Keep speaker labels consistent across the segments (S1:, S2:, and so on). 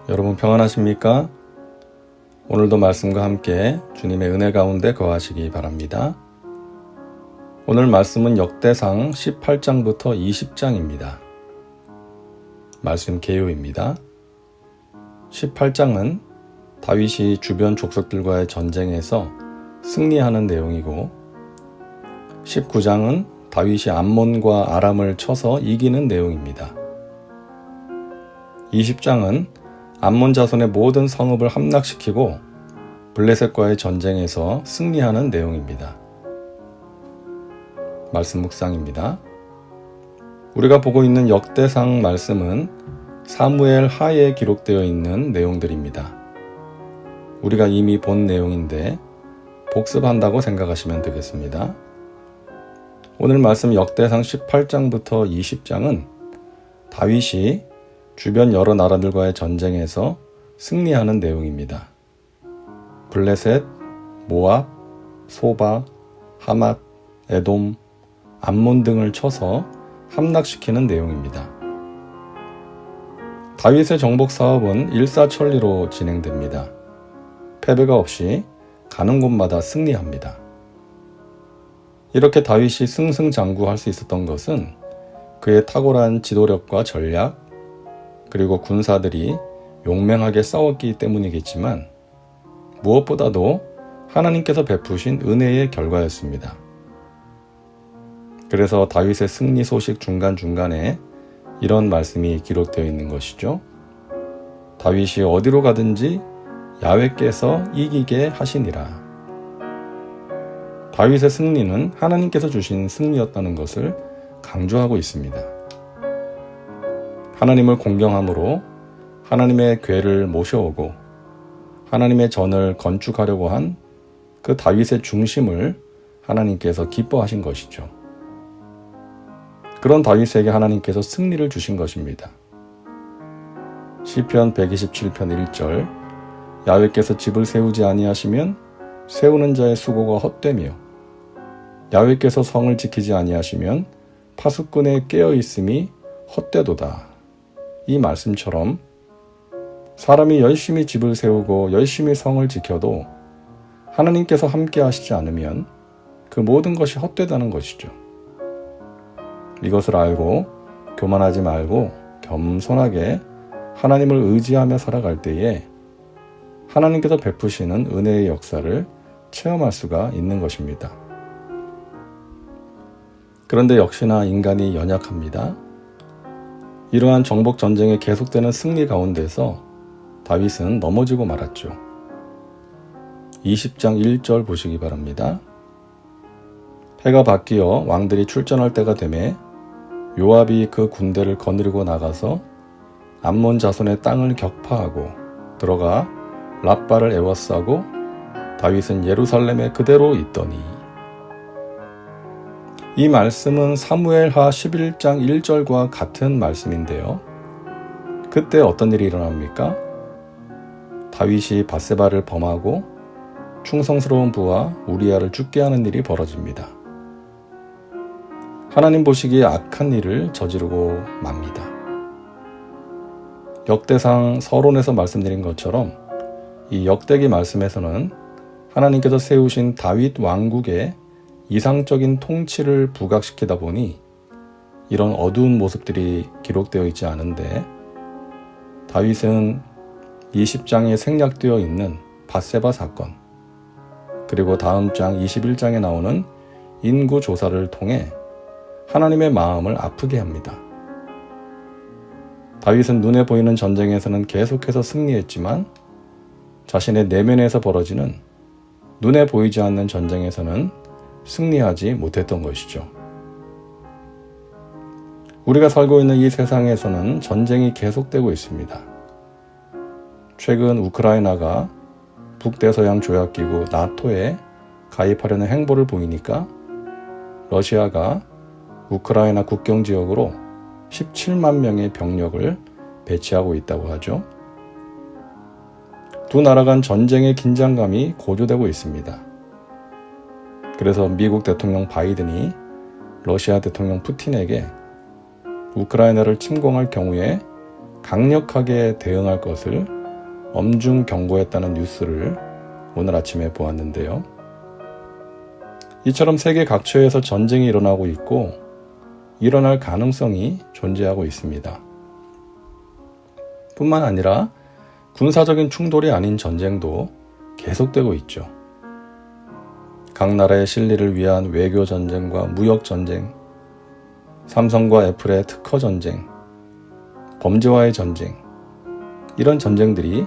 S1: 여러분 평안하십니까? 오늘도 말씀과 함께 주님의 은혜 가운데 거하시기 바랍니다. 오늘 말씀은 역대상 18장부터 20장입니다. 말씀 개요입니다. 18장은 다윗이 주변 족속들과의 전쟁에서 승리하는 내용이고 19장은 다윗이 암몬과 아람을 쳐서 이기는 내용입니다. 20장은 암몬 자손의 모든 성읍을 함락시키고 블레셋과의 전쟁에서 승리하는 내용입니다. 말씀 묵상입니다. 우리가 보고 있는 역대상 말씀은 사무엘 하에 기록되어 있는 내용들입니다. 우리가 이미 본 내용인데 복습한다고 생각하시면 되겠습니다. 오늘 말씀 역대상 18장부터 20장은 다윗이 주변 여러 나라들과의 전쟁에서 승리하는 내용입니다. 블레셋, 모압, 소바, 하맛, 에돔, 암몬 등을 쳐서 함락시키는 내용입니다. 다윗의 정복 사업은 일사천리로 진행됩니다. 패배가 없이 가는 곳마다 승리합니다. 이렇게 다윗이 승승장구할 수 있었던 것은 그의 탁월한 지도력과 전략, 그리고 군사들이 용맹하게 싸웠기 때문이겠지만 무엇보다도 하나님께서 베푸신 은혜의 결과였습니다. 그래서 다윗의 승리 소식 중간중간에 이런 말씀이 기록되어 있는 것이죠. 다윗이 어디로 가든지 야훼께서 이기게 하시니라. 다윗의 승리는 하나님께서 주신 승리였다는 것을 강조하고 있습니다. 하나님을 공경함으로 하나님의 궤를 모셔오고 하나님의 전을 건축하려고 한 그 다윗의 중심을 하나님께서 기뻐하신 것이죠. 그런 다윗에게 하나님께서 승리를 주신 것입니다. 시편 127편 1절 야훼께서 집을 세우지 아니하시면 세우는 자의 수고가 헛되며 야훼께서 성을 지키지 아니하시면 파수꾼의 깨어있음이 헛되도다. 이 말씀처럼 사람이 열심히 집을 세우고 열심히 성을 지켜도 하나님께서 함께 하시지 않으면 그 모든 것이 헛되다는 것이죠. 이것을 알고 교만하지 말고 겸손하게 하나님을 의지하며 살아갈 때에 하나님께서 베푸시는 은혜의 역사를 체험할 수가 있는 것입니다. 그런데 역시나 인간이 연약합니다. 이러한 정복 전쟁에 계속되는 승리 가운데서 다윗은 넘어지고 말았죠. 20장 1절 보시기 바랍니다. 해가 바뀌어 왕들이 출전할 때가 되매 요압이 그 군대를 거느리고 나가서 암몬 자손의 땅을 격파하고 들어가 랍바를 에워싸고 다윗은 예루살렘에 그대로 있더니. 이 말씀은 사무엘하 11장 1절과 같은 말씀인데요. 그때 어떤 일이 일어납니까? 다윗이 밧세바를 범하고 충성스러운 부하 우리아를 죽게 하는 일이 벌어집니다. 하나님 보시기에 악한 일을 저지르고 맙니다. 역대상 서론에서 말씀드린 것처럼 이 역대기 말씀에서는 하나님께서 세우신 다윗 왕국의 이상적인 통치를 부각시키다 보니 이런 어두운 모습들이 기록되어 있지 않은데 다윗은 20장에 생략되어 있는 밧세바 사건 그리고 다음 장 21장에 나오는 인구 조사를 통해 하나님의 마음을 아프게 합니다. 다윗은 눈에 보이는 전쟁에서는 계속해서 승리했지만 자신의 내면에서 벌어지는 눈에 보이지 않는 전쟁에서는 승리하지 못했던 것이죠. 우리가 살고 있는 이 세상에서는 전쟁이 계속되고 있습니다. 최근 우크라이나가 북대서양 조약기구 나토에 가입하려는 행보를 보이니까 러시아가 우크라이나 국경 지역으로 17만 명의 병력을 배치하고 있다고 하죠. 두 나라 간 전쟁의 긴장감이 고조되고 있습니다. 그래서 미국 대통령 바이든이 러시아 대통령 푸틴에게 우크라이나를 침공할 경우에 강력하게 대응할 것을 엄중 경고했다는 뉴스를 오늘 아침에 보았는데요. 이처럼 세계 각처에서 전쟁이 일어나고 있고 일어날 가능성이 존재하고 있습니다. 뿐만 아니라 군사적인 충돌이 아닌 전쟁도 계속되고 있죠. 각 나라의 실리를 위한 외교 전쟁과 무역 전쟁, 삼성과 애플의 특허 전쟁, 범죄와의 전쟁, 이런 전쟁들이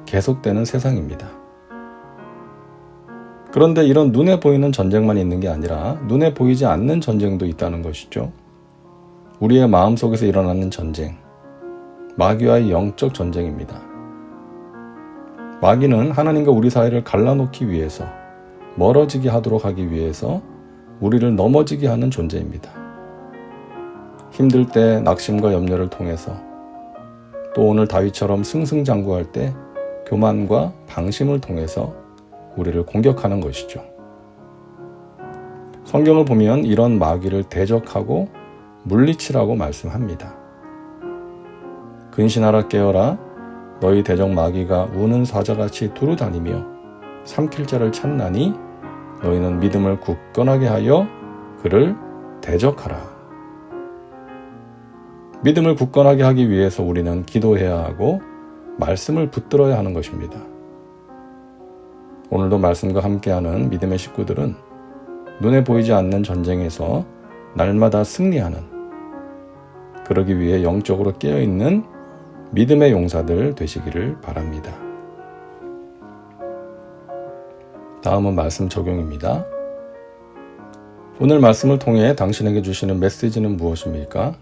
S1: 계속되는 세상입니다. 그런데 이런 눈에 보이는 전쟁만 있는 게 아니라 눈에 보이지 않는 전쟁도 있다는 것이죠. 우리의 마음속에서 일어나는 전쟁, 마귀와의 영적 전쟁입니다. 마귀는 하나님과 우리 사이를 갈라놓기 위해서, 멀어지게 하도록 하기 위해서 우리를 넘어지게 하는 존재입니다. 힘들 때 낙심과 염려를 통해서, 또 오늘 다윗처럼 승승장구할 때 교만과 방심을 통해서 우리를 공격하는 것이죠. 성경을 보면 이런 마귀를 대적하고 물리치라고 말씀합니다. 근신하라 깨어라, 너희 대적 마귀가 우는 사자같이 두루다니며 삼킬 자를 찾나니 너희는 믿음을 굳건하게 하여 그를 대적하라. 믿음을 굳건하게 하기 위해서 우리는 기도해야 하고 말씀을 붙들어야 하는 것입니다. 오늘도 말씀과 함께하는 믿음의 식구들은 눈에 보이지 않는 전쟁에서 날마다 승리하는, 그러기 위해 영적으로 깨어있는 믿음의 용사들 되시기를 바랍니다. 다음은 말씀 적용입니다. 오늘 말씀을 통해 당신에게 주시는 메시지는 무엇입니까?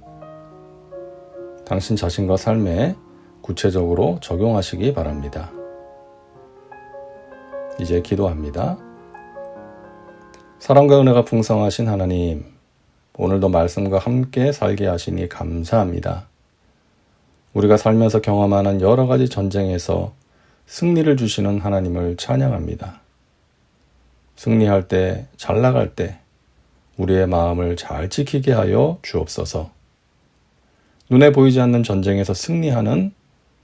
S1: 당신 자신과 삶에 구체적으로 적용하시기 바랍니다. 이제 기도합니다. 사랑과 은혜가 풍성하신 하나님, 오늘도 말씀과 함께 살게 하시니 감사합니다. 우리가 살면서 경험하는 여러 가지 전쟁에서 승리를 주시는 하나님을 찬양합니다. 승리할 때, 잘 나갈 때 우리의 마음을 잘 지키게 하여 주옵소서. 눈에 보이지 않는 전쟁에서 승리하는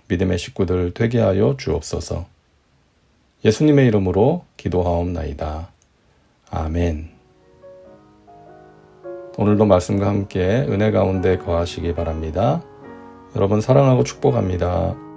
S1: 믿음의 식구들 되게 하여 주옵소서. 예수님의 이름으로 기도하옵나이다. 아멘. 오늘도 말씀과 함께 은혜 가운데 거하시기 바랍니다. 여러분 사랑하고 축복합니다.